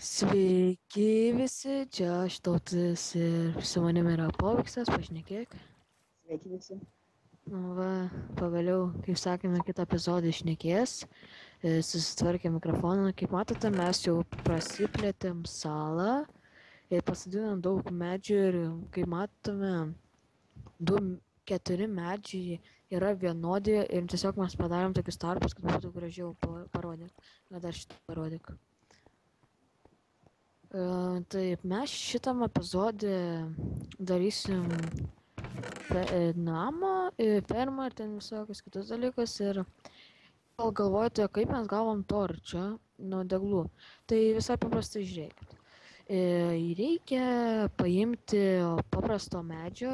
Sveiki visi, čia aš Tautis ir su manimi yra Poviksas, pašnekėk. Sveiki visi. Nu va, pagaliau, kaip sakėme, kitą epizodą išnekės, susitvarkė mikrofoną. Kaip matote, mes jau prasiplėtėm salą ir pasodinom daug medžių ir kaip matome, 4 medžiai yra vienodi ir tiesiog mes padarėm tokius tarpus, kad būtų gražiau parodyk. Na dar šitą parodyk. Taip, mes šitam epizode darysim namą, fermą ir ten visokius kitus dalykus ir gal galvojate, kaip mes gavom torčią nuo deglų. Tai visai paprastai žiūrėkit. Reikia paimti paprasto medžio,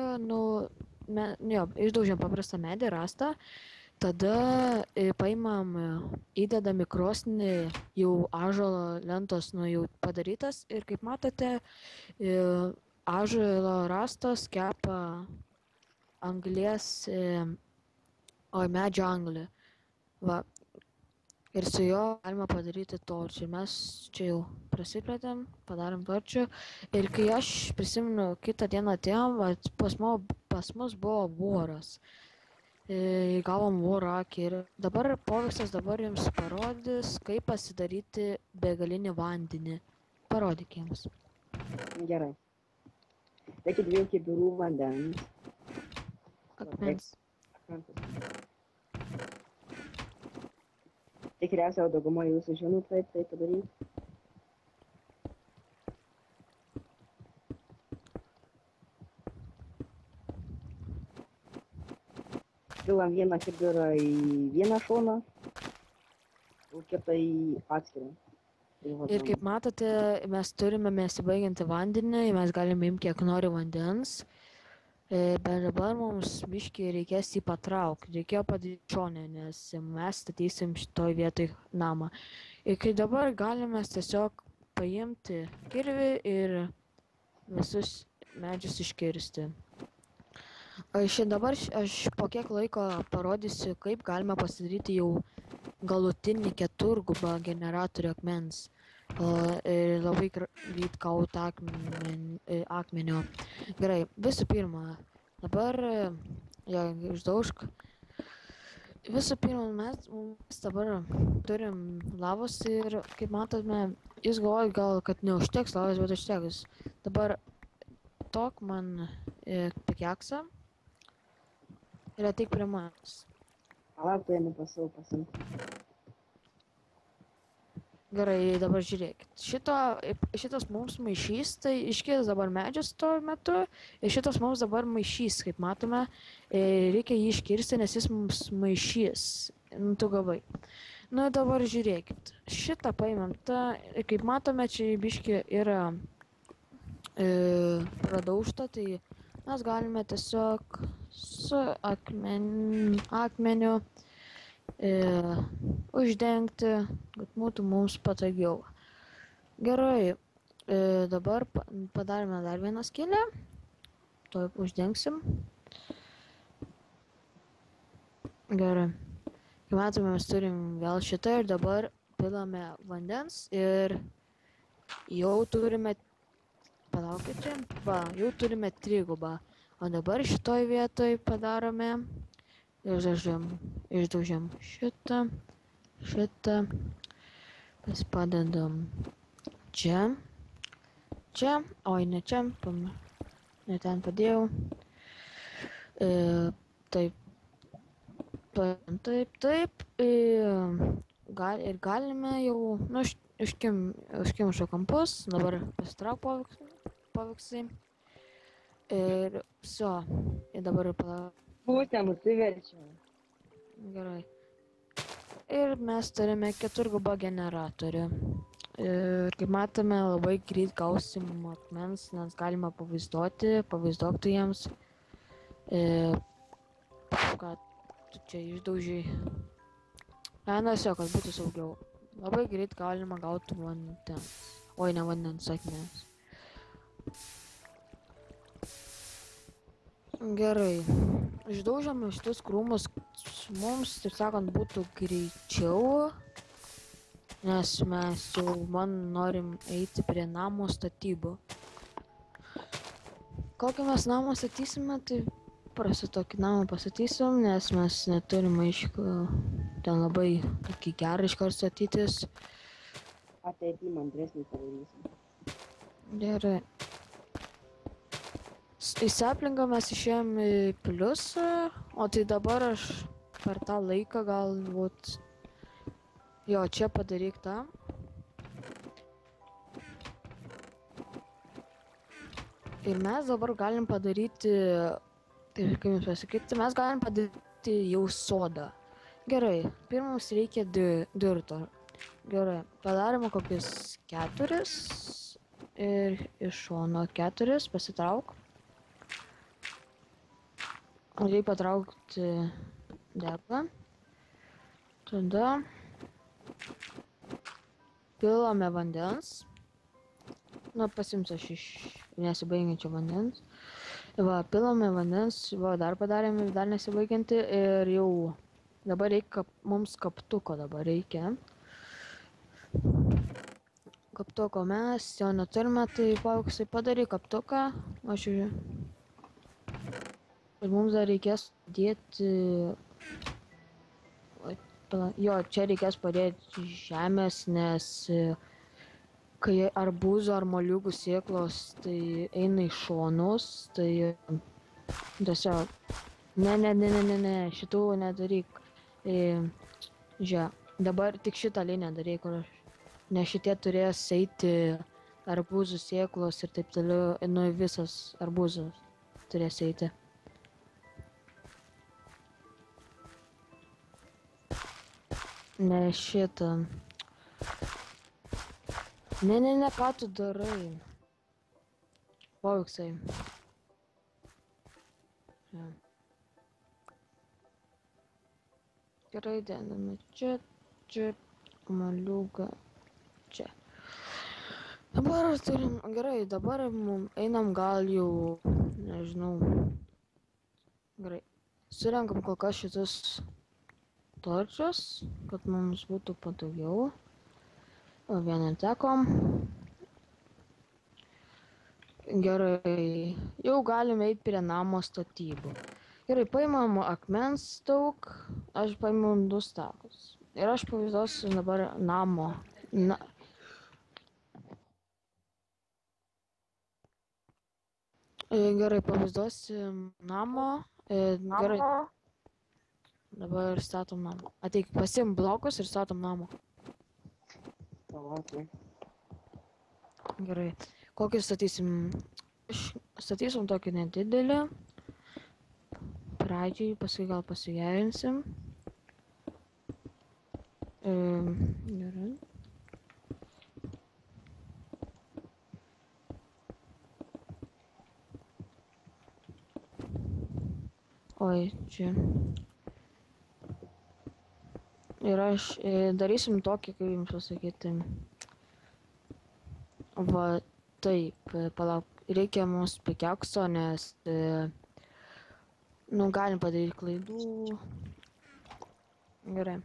išdaužiam paprastą medį, rastą, tada paimam, įdedam į krosnį jau ąžuolo lentos jau padarytas ir kaip matote, ąžuolo rastas kepa anglies, medžio anglį. Va. Ir su juo galima padaryti torčių. Mes čia jau prasiplėtėm, padarėm torčių. Ir kai aš prisimenu, kitą dieną atėjom, pas mus buvo voras. Gavom vorą akį ir dabar Poviksas dabar jums parodys, kaip pasidaryti begalinį vandenį. Parodyk jiems. Gerai. Reikia 2 kibirų vandens. Akmens. Tikriausiai dauguma jūsų žino, kaip tai padaryti. Pilam vieną kibirą į vieną šoną, o kitą į atskirą. Ir kaip matote, mes turime nesibaigiantį vandenį, mes galime imti kiek nori vandens. Bet dabar mums biškį reikės jį patraukti, reikėjo padaryti šonę, nes mes statysim šitoj vietoj namą. Ir kai dabar galime tiesiog paimti kirvį ir visus medžius iškirsti. Dabar aš po kiek laiko parodysiu, kaip galima pasidaryti jau galutinį keturgubą generatorių akmens. Ir labai greit gauti akmenio. Gerai, visų pirma, dabar išdaužk. Visų pirma, mes dabar turim lavos ir, kaip matome, jūs galvojat gal, kad neužteks lavos, bet užteks. Dabar tok man pikeksą ir ateik prie manęs. Palauk, tai pasimti. Gerai, dabar žiūrėkit. Šitas mums maišys, tai iškės dabar medžius tuo metu ir šitas mums dabar maišys, kaip matome. Reikia jį iškirsti, nes jis mums maišys. Tu gavai. Nu, dabar žiūrėkit. Šitą paimam. Kaip matome, čia biškį yra pradaužta, tai mes galime tiesiog su akmeniu uždengti, kad būtų mums patogiau. Gerai, dabar padarėme dar vieną skylę, to uždengsim. Gerai, kaip matome, mes turim vėl šitą ir dabar pilame vandens ir jau turime, palaukite, jau turime trigubą, o dabar šitoj vietoj padarome. Išdaužiam šitą, padedam čia, oi ne čia, ne ten padėjau, taip, ir galime jau, užkimšo kampus, dabar pasitrauk Poviksai, ir viso, ir dabar palauk. Pusę nusiverčiau. Gerai. Ir mes turime keturgubą generatorių. Ir kaip matome, labai greit gausim akmens, nes galima pavaizduok tu jiems, kad tu čia išdaužiai. Nes kad būtų saugiau. Labai greit galima gauti vandens. Oi, ne vandens, akmens. Gerai. Išdaužiam šitus krūmus, mums, taip sakant, būtų greičiau, nes mes jau norim eiti prie namo statybų. Kokį mes namą statysime, tai prasą tokį namą pastatysim, nes mes neturim aišku ten labai tokį gerą iškart statytis. Ateity mandresnį padarysim. Gerai. Į saplinką mes išėjom į pliusą, o tai dabar aš per tą laiką galbūt... Jo, čia padaryk tą. Ir mes dabar galim padaryti... Tai kaip jums pasakyti, mes galim padaryti jau sodą. Gerai, pirmą mums reikia dirto. Gerai, padarėme kokius 4 ir iš šono 4 pasitrauk. Reikia patraukti deglą. Tada pilame vandens. Na, pasims aš iš nesibaigiančio vandens. Va, pilame vandens, va, dar padarėme, dar nesibaigianti ir jau dabar reikia, mums kaptuko dabar reikia. Kaptuko mes jo neturime, tai Pauksai padaryk kaptuką. Aš ir mums dar reikės dėti... Jo, čia reikės padėti žemės, nes kai arbūzų ar moliūgų sėklos tai eina į šonus, tai tiesiog... Ne, šitų nedaryk. Žiūrėk, dabar tik šitą liniją daryk, nes šitie turės eiti arbūzų sėklos ir taip toliau, nu visas arbūzas turės eiti. Ne šitą. Ne, ką tu darai? Pauksai. Ja. Gerai, dedame čia, moliūgą čia. Dabar turim, gerai, dabar einam gal jau, nežinau. Gerai, surenkam kol kas šitus torčius, kad mums būtų patogiau. O vieną tekom. Gerai, jau galime eiti prie namo statybų. Gerai, paimam akmens daug, aš paimam 2 stakus. Ir aš pavaizduosiu dabar namo. Gerai, pavaizduosiu namo. Gerai. Dabar statom namą. Ateik, pasiim blokus ir statom namą. Okay. Gerai. Kokį statysim? Statysim tokį nedidelį. Pradžiai, paskui gal pasigerinsim. Gerai. Oi, čia. Ir aš darysim tokį, kaip jums pasakyti. Va, taip, palauk, reikia mums pikiakso, nes, nu, galim padaryti klaidų. Gerai.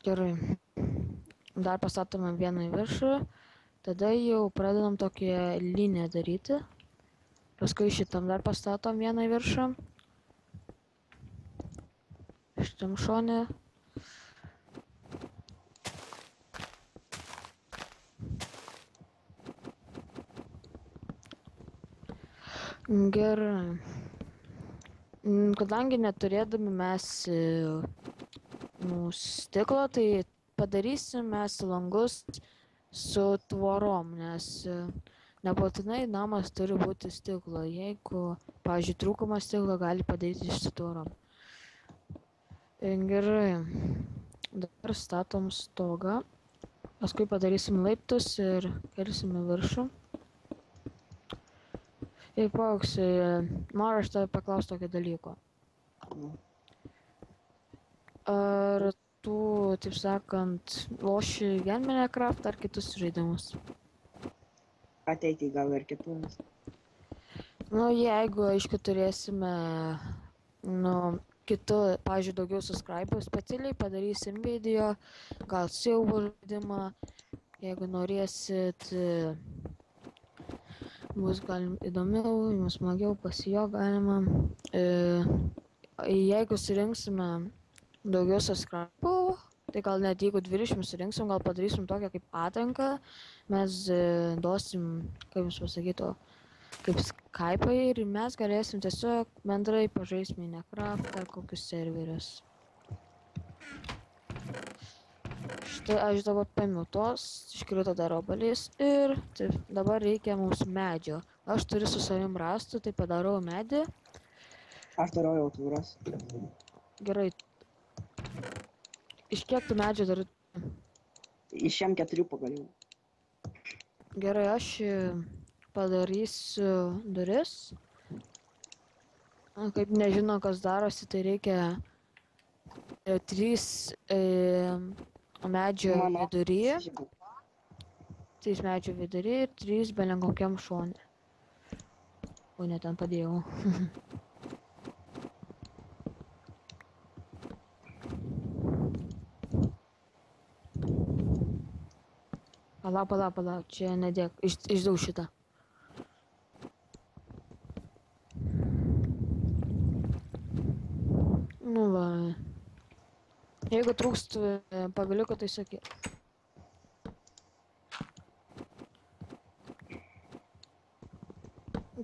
Gerai. Dar pastatome vieną į viršų, tada jau pradedam tokią liniją daryti. Paskui šitam dar pastatom vieną į viršų. Šitam šone. Gerai. Kadangi neturėdami mes stiklo, tai padarysim mes langus su tvorom, nes nebūtinai namas turi būti stiklo. Jeigu, pavyzdžiui, trūkumas stiklo, gali padaryti su tvorom. Gerai. Dabar statom stogą. Paskui padarysim laiptus ir kelsim į viršų. Ir Pauksai, noriu aš tave paklausti tokio dalyko. Ar tu, taip sakant, loši vien Minecraft ar kitus žaidimus? Ateity gal ir kitus. Nu, jeigu, aišku, turėsime, nu, kitų, pavyzdžiui, daugiau subscriberių specialiai padarysim video, gal siaubo žaidimą, jeigu norėsit, bus gal įdomiau, jums smagiau pasijuokt galima. Jeigu surinksime daugiau subscriberių, tai gal net jeigu 20 surinksim, gal padarysim tokią kaip atranką, mes duosim, kaip jums pasakytų, kaip Skype'ą ir mes galėsim tiesiog bendrai pažaisti Minecraft ar kokius serverius. Štai aš dabar paėmiau tos, iškrito dar obuolys ir taip, dabar reikia mums medžio. Aš turiu su savim rąstų, tai padarau medį. Aš darau jau tūras. Gerai. Iš kiek tų medžių dar? Iš šiam 4 pagaliau. Gerai, aš padarysiu duris. Kaip nežino, kas darosi, tai reikia 3 medžio vidury. 3 medžio vidury ir 3 belenkokiam šone. O ne ten padėjau. Palauk, čia nedėk, išdau šitą. Nu va. Jeigu trūkst pagaliuko, tai sakyk.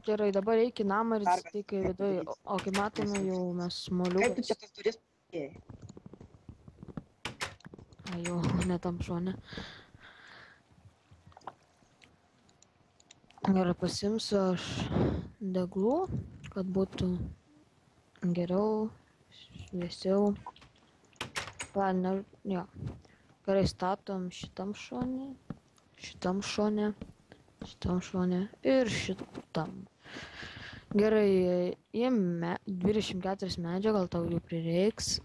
Gerai, dabar reikia namą ir įsiteikia viduje, o kai matome jau mes moliukas. Kaip tu čia tas duris padėjai? Jau, ne tam šone. Gerai, pasimsiu aš deglų, kad būtų geriau, šviesiau. Jo. Gerai, statom šitam šone ir šitam. Gerai, jame 24 medžio, gal tau jų prireiks.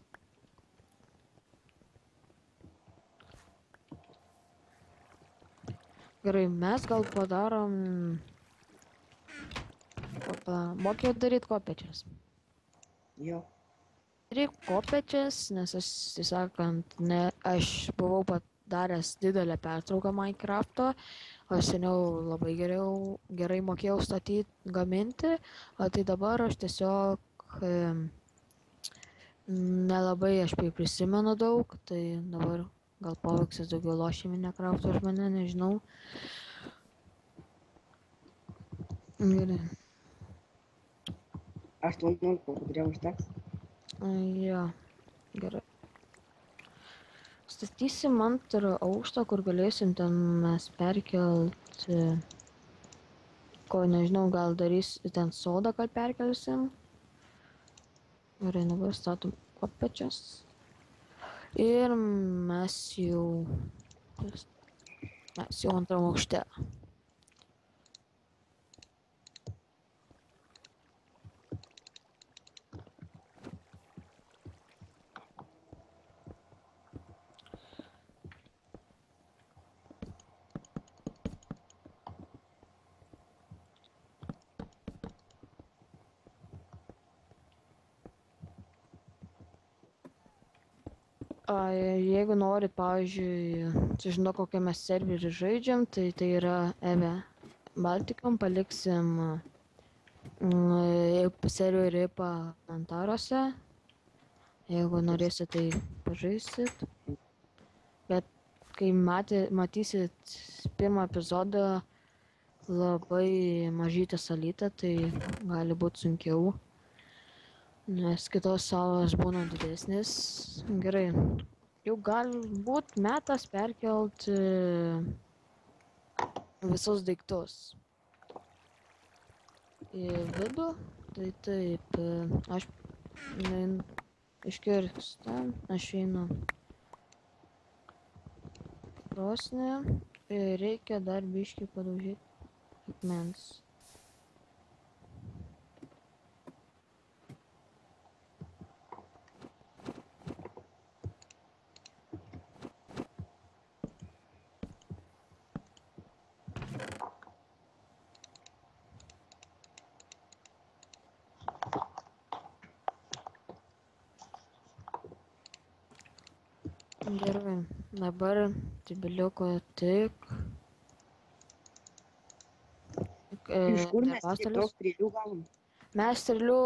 Gerai, mes gal padarom... Mokėjau daryti kopečias. Jo. Daryk kopečias, nes aš, tiesąkant, aš buvau padaręs didelę pertrauką Minecraft'o, o seniau labai gerai mokėjau statyti, gaminti, o tai dabar aš tiesiog nelabai aš prisimenu daug, tai dabar gal Poviksas daugiau lošia Minecraft'o už mane, nežinau. Gerai. 18 pagaliau užteks. Jo, gerai. Statysim antrą aukštą, kur galėsim ten mes perkelt, ko nežinau, gal darys ten sodą, kad perkelsim. Gerai, dabar statom kopečias. Ir mes jau antram aukšte. Jeigu norit, pavyzdžiui, sužinot, kokią mes serverį žaidžiam, tai yra EVE Balticom, paliksim serverį komentaruose. Jeigu norėsit, tai pažaisit. Bet kai matysit pirmą epizodą labai mažytę salytę, tai gali būti sunkiau. Nes kitos salos būna didesnis. Gerai. Jau gali būt metas perkelt visus daiktus į vidų. Tai taip, aš iškirstu, aš einu krosnį ir reikia dar biškį padaužyti akmens. Gerai, dabar tebeliuko tik Iš kur mes tiek darbastalius. daug strėlių galim? Mes strėlių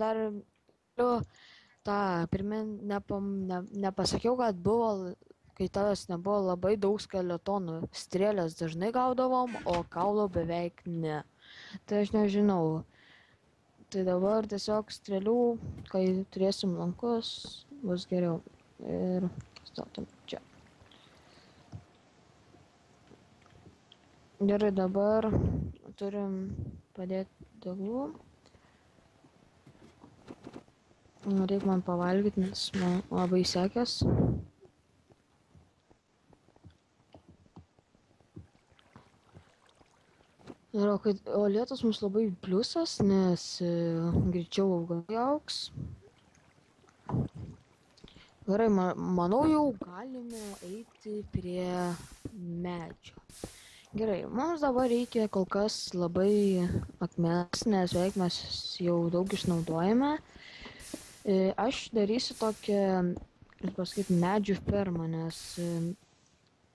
dar tą nepasakiau, kad buvo, kai tavęs nebuvo labai daug skeletonų. Strėlės dažnai gaudavom, o kaulo beveik ne. Tai aš nežinau. Tai dabar tiesiog strėlių, kai turėsim lankus, bus geriau. Ir statom čia. Gerai, dabar turim padėti deglų. Reikia man pavalgyti, nes man labai sekės. O lietus mums labai pliusas, nes greičiau augalai augs. Gerai, manau jau galime eiti prie medžio. Gerai, mums dabar reikia kol kas labai akmens, nes beveik mes jau daug išnaudojame. Aš darysiu tokią, kaip pasakyti, medžių fermą, nes,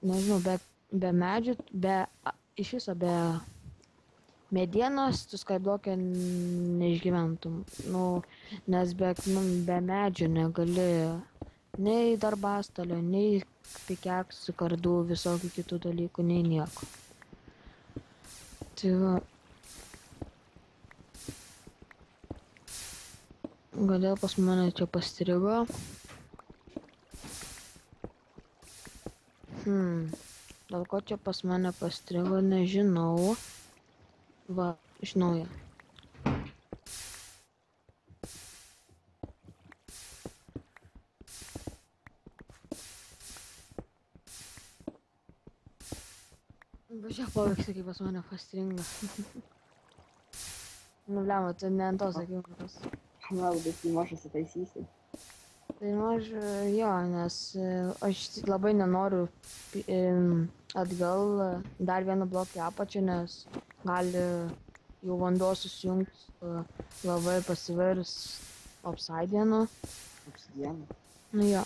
nežinau, be medžių, iš viso be medienos, tu skaiblokė neišgyventum. Nu, nes be medžių negali nei darbastalio, nei pikeksų, kardų, visokių kitų dalykų, nei nieko. Tai va. Kodėl pas mane čia pastrigo? Dėl ko čia pas mane pastrigo, nežinau. Va, iš naujo. Važiuok paveiksai, kaip pas mane pastringa. Nu, blema, tu ne ant tos akimirkos. Gal, bet jį mažas įtaisysi. Tai jo, nes aš labai nenoriu atgal dar vieną bloką į apačią, nes gali jau vanduo susijungti, labai pasivers obsidianu. Obsidianu? Nu jo.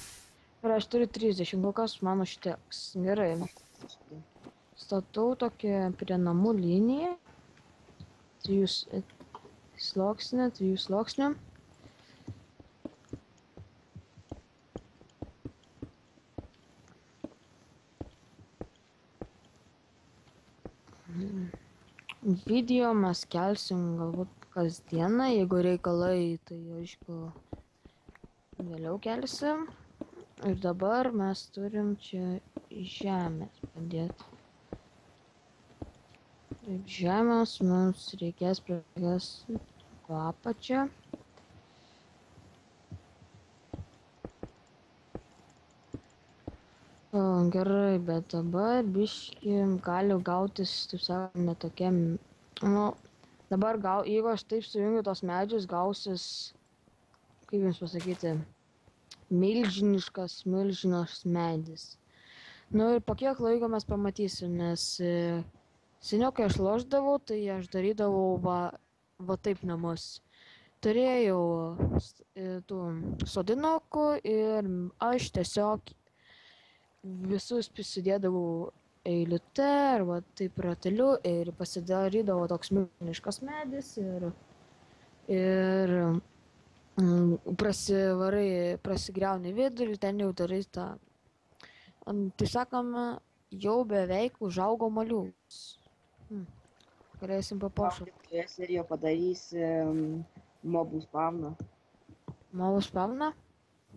Ir aš turiu 30, kol kas man užteks. Gerai. Statau tokį prie namų liniją. 3 sluoksnių. Video mes kelsim galbūt kasdieną, jeigu reikalai, tai aišku vėliau kelsim. Ir dabar mes turim čia žemės padėti. Taip, žemės mums reikės pradės po apačią. Gerai, bet dabar biški gali gautis, taip sakant, netokia, nu, dabar jeigu aš taip sujungiu tos medžius, gausis, kaip jums pasakyti, milžiniškas medis. Nu ir po kiek laiko mes pamatysim, nes seniau, kai aš lošdavau, tai aš darydavau va taip namus. Turėjau tų sodinukų ir aš tiesiog visus prisidėdavau eilute arba taip rateliu ir pasidarydavo toks milžiniškas medis ir prasigriauni vidurį, ten jau darai tą, tai sakome, jau beveik užaugo moliūgas. Galėsim papuošti. Toje serijoje padarys mobų spawną. Mobų spawną?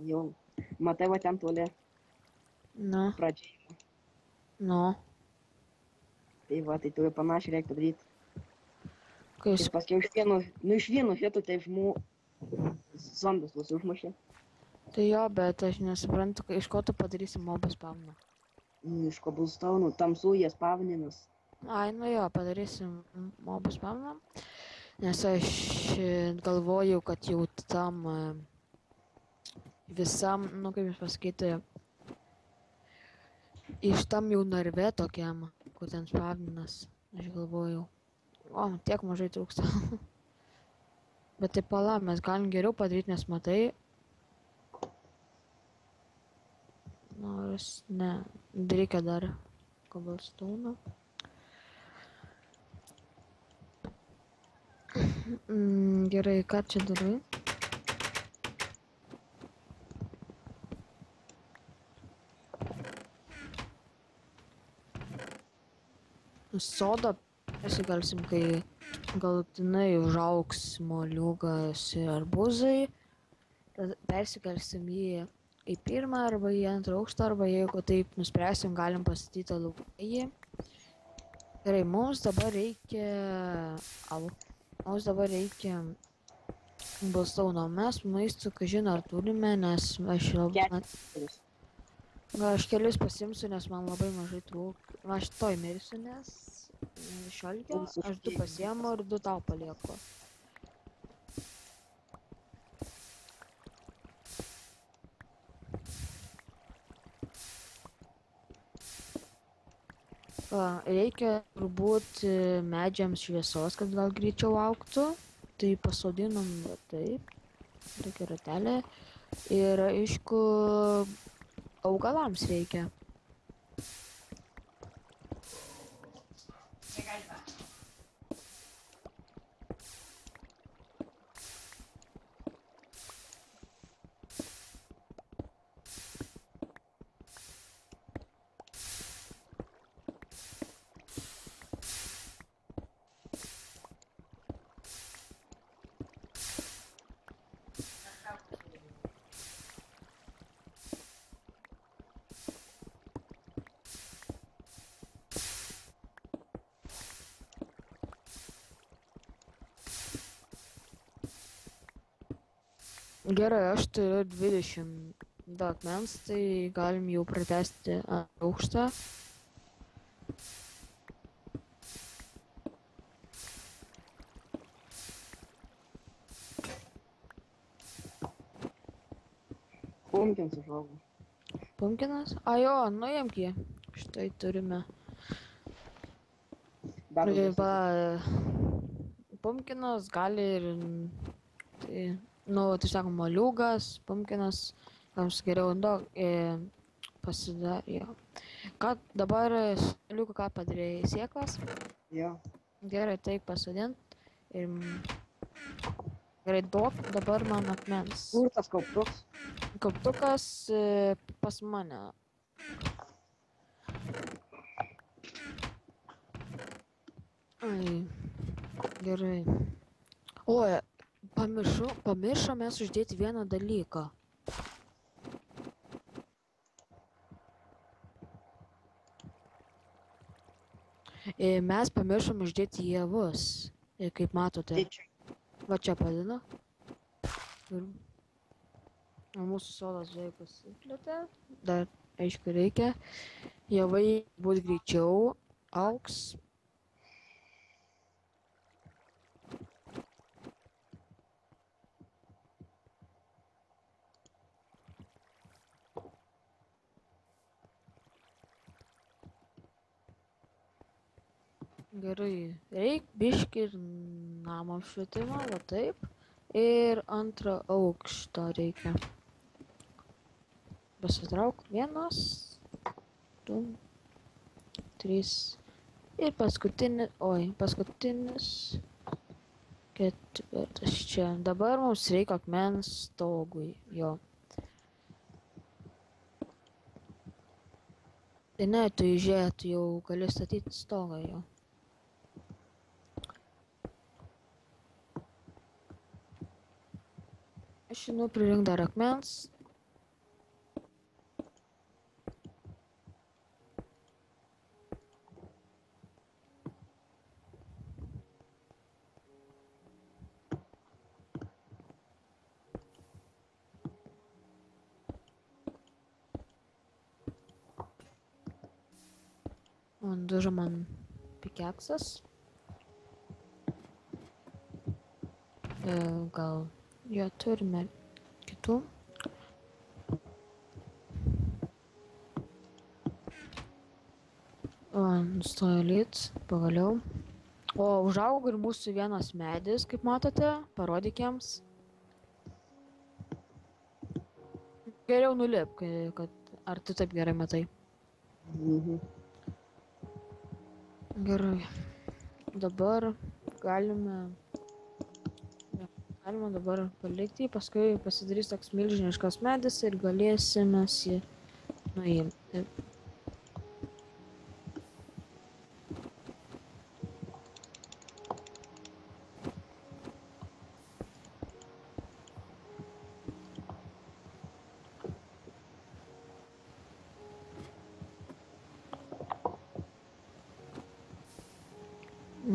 Jau. Matai, va ten toli. Nu. Pradžiai. Nu. Tai va, tai tu panašiai reikia padaryti. Kai ir paskiau iš vieno hito taip zombius tuos užmušė. Tai jo, bet aš nesuprantu, iš ko tu padarysi mobų spawną. Iš cobblestone, tamsų jie spawninas. Ai, nu jo, padarysim mobų spawną. Nes aš galvojau, kad jau tam visam, nu kaip jūs pasakyti, iš tam jau narve tokiam, kur ten spawninas, aš galvojau. O, tiek mažai trūksta. Bet tai pala, mes galim geriau padaryti, nes matai. Kuras, ne, reikia dar cobblestone. Gerai, ką čia darai? Sodą persikelsim, kai galutinai užaugs moliūgas ir arbūzai. Tada persikelsim jį į pirmą arba į antrą aukštą, arba jeigu taip nuspręsim, galim pastatyti laukai. Gerai, mums dabar reikia... Mums dabar reikia cobblestone. Mes maisto, kažin ar turime, nes aš jau... Keturis. Gal aš kelius pasimsiu, nes man labai mažai trūk. Aš toj mirsiu, nes 16, aš 2 pasiemu ir 2 tau palieku. Reikia turbūt medžiams šviesos, kad gal greičiau augtų. Tai pasodinom taip. Reikia ratelę. Ir aišku, augalams reikia. Gerai, aš turiu 20 akmens, tai galim jau pratęsti aukštą. Pumpkins užaugo. Pumpkinas? Jo, nuimk jį. Štai turime. Dar Va, pumpkinas gali ir... Tai, tai sakom, moliūgas, pumpkinas, kams geriau pasidarė. Ką dabar, liuku, ką padarėjai, sėklas? Jo. Gerai, taip pasodint. Ir... Gerai, duok dabar man akmens. Kur tas kauptukas? Kauptukas pas mane. Ai, gerai. Oi, pamiršom mes uždėti vieną dalyką. Mes pamiršom uždėti javus. Ir kaip matote, va čia padina. Ir mūsų sodas beveik pasiplėtė. Dar, aišku, reikia. Javai bus greičiau, augs. Gerai, reik biškį ir namo apšvietimą, va taip. Ir antrą aukštą reikia. Pasitrauk 1, 2, 3. Ir paskutinis 4 čia. Dabar mums reikia akmens stogui, jo. Tai ne, tu įžiūrėt, tu jau gali statyti stogą jo. Aš žinau, prirink dar akmens. Dužo man pikeksas. Gal jo turime kitų. Nustojo lyt, pagaliau. O užaugo ir mūsų vienas medis, kaip matote, parodyk jiems. Geriau nulip, kad Ar tu taip gerai matai? Mhm. Gerai. Dabar galime dabar palikti, paskui pasidarys toks milžiniškas medis ir galėsime jį nuimti.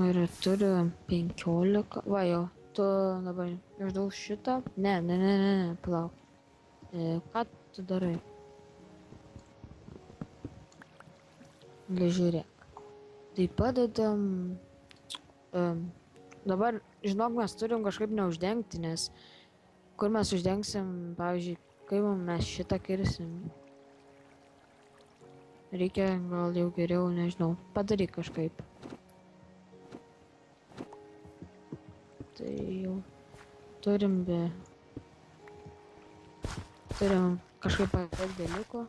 Ir turiu 15. Va jau, tu dabar išdaug šitą. Ne, palauk. Ką tu darai? Žiūrėk. Tai padedam. Dabar, žinok, mes turim kažkaip neuždengti, nes kur mes uždengsim, pavyzdžiui, kai mes šitą kirsim. Reikia gal jau geriau, nežinau, padaryk kažkaip. Tai jau turim kažkaip padėti beliko.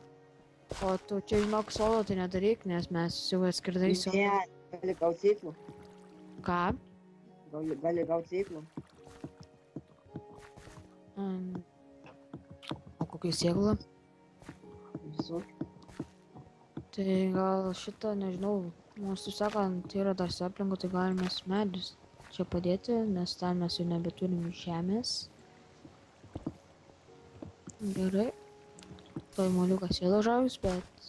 O tu čia, žinok, solo tai nedaryk, nes mes jau atskirdai solo. Ne, gali gauti sėklų. Ką? Gali gauti sėklų. O kokią sėklą? Visų. Tai gal šitą, nežinau, mūsų sakant, yra dar aplinkų, tai galime medžius čia padėti, nes ten mes jau nebeturim žemės. Gerai. Toj moliukas vėl žavis, bet...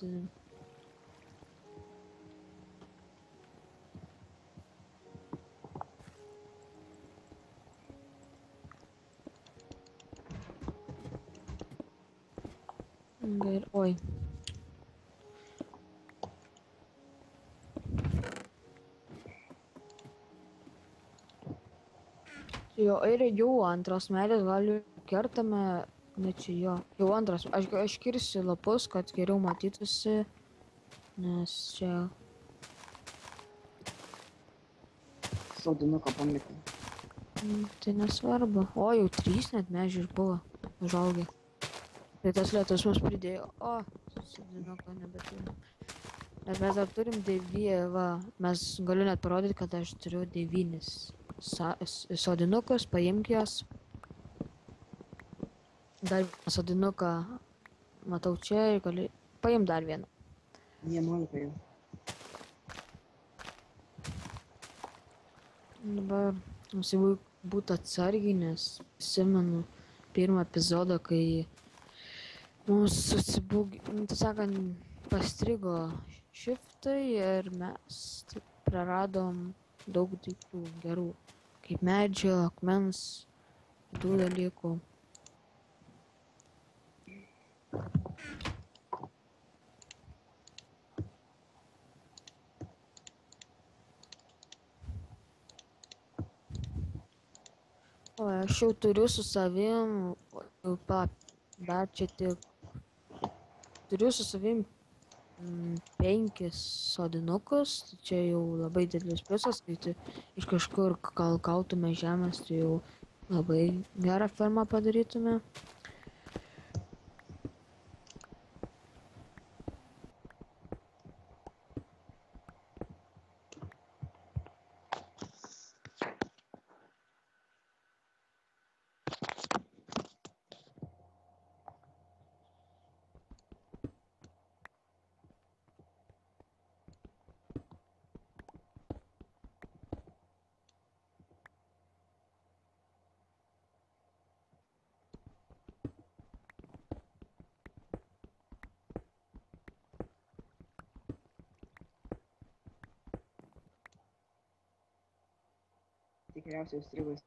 Gerai, oi. Jo, ir jau antras medis, gal kertame, ne čia jo. Jau antras, aš kirsiu lapus, kad geriau matytųsi, nes čia... Sodinuką pamėtai. Tai nesvarbu. O, jau 3 net medžiai buvo užaugę. Tai tas lietus mus pridėjo. O, sodinuką nebeturim. Bet mes dar turim 9, va. Mes galiu net parodyti, kad aš turiu 9 sodinukus, paimk jos. Dar vieną sodinuką matau čia ir gali... Paim dar vieną. Nenoriu paim. Dabar mums jau būtų atsargiai, nes prisimenu pirmą epizodą, kai mums tai sakant, pastrigo šiftai ir mes praradom daug daiktų gerų, kaip medžio, akmens, kitų dalykų. O, aš jau turiu su savim, dar čia tik, turiu su savim 5 sodinukus, tai čia jau labai didelis pliusas, kai tu iš kažkur gal gautume žemės, tai jau labai gerą fermą padarytume. Tikriausiai užstrigus.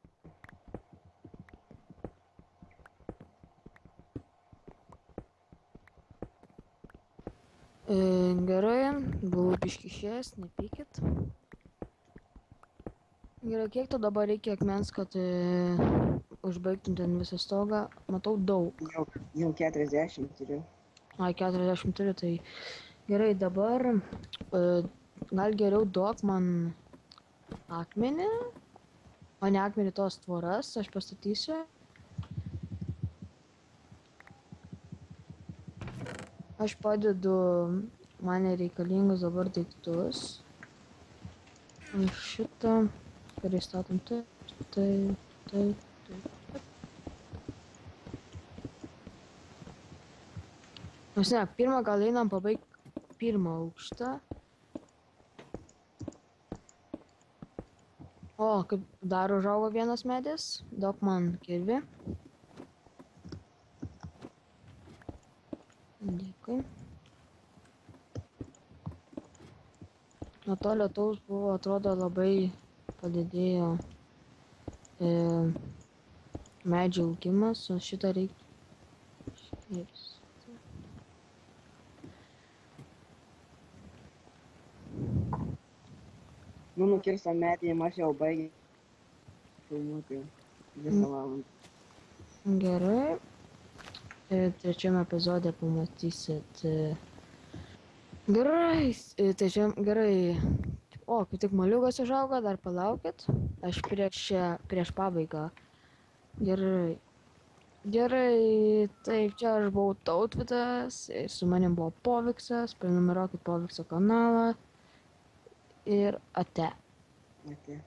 Gerai, buvau biškį išėjęs, nepykit. Gerai, kiek tu dabar reikia akmens, kad užbaigtum ten visą stogą? Matau daug. Jau 40 turiu. Ai, 40 turiu, tai gerai, dabar gal geriau duok man akmenį, o ne akmenį tos tvoras, aš pastatysiu. Aš padedu man reikalingus dabar daiktus. Šitą, kurį statom taip. Nors ne, pirmą gal einam pabaigti pirmą aukštą. O, kaip dar užaugo vienas medis, duok man kirvį. Dėkui. Nuo to lietaus buvo, atrodo, labai padidėjo medžių augimas, o šitą reikia iškirsti. Nu, nukirsta medį, aš jau baigiau filmuoti visą valandą. Gerai. Trečiame epizode pamatysit. Gerai. Gerai. O, kaip tik moliukas užaugo, dar palaukit. Aš prieš pabaigą. Gerai. Gerai, taip, čia aš buvau Tautvydas, su manim buvo Poviksas, prenumeruokit Povikso kanalą ir ate. Okay.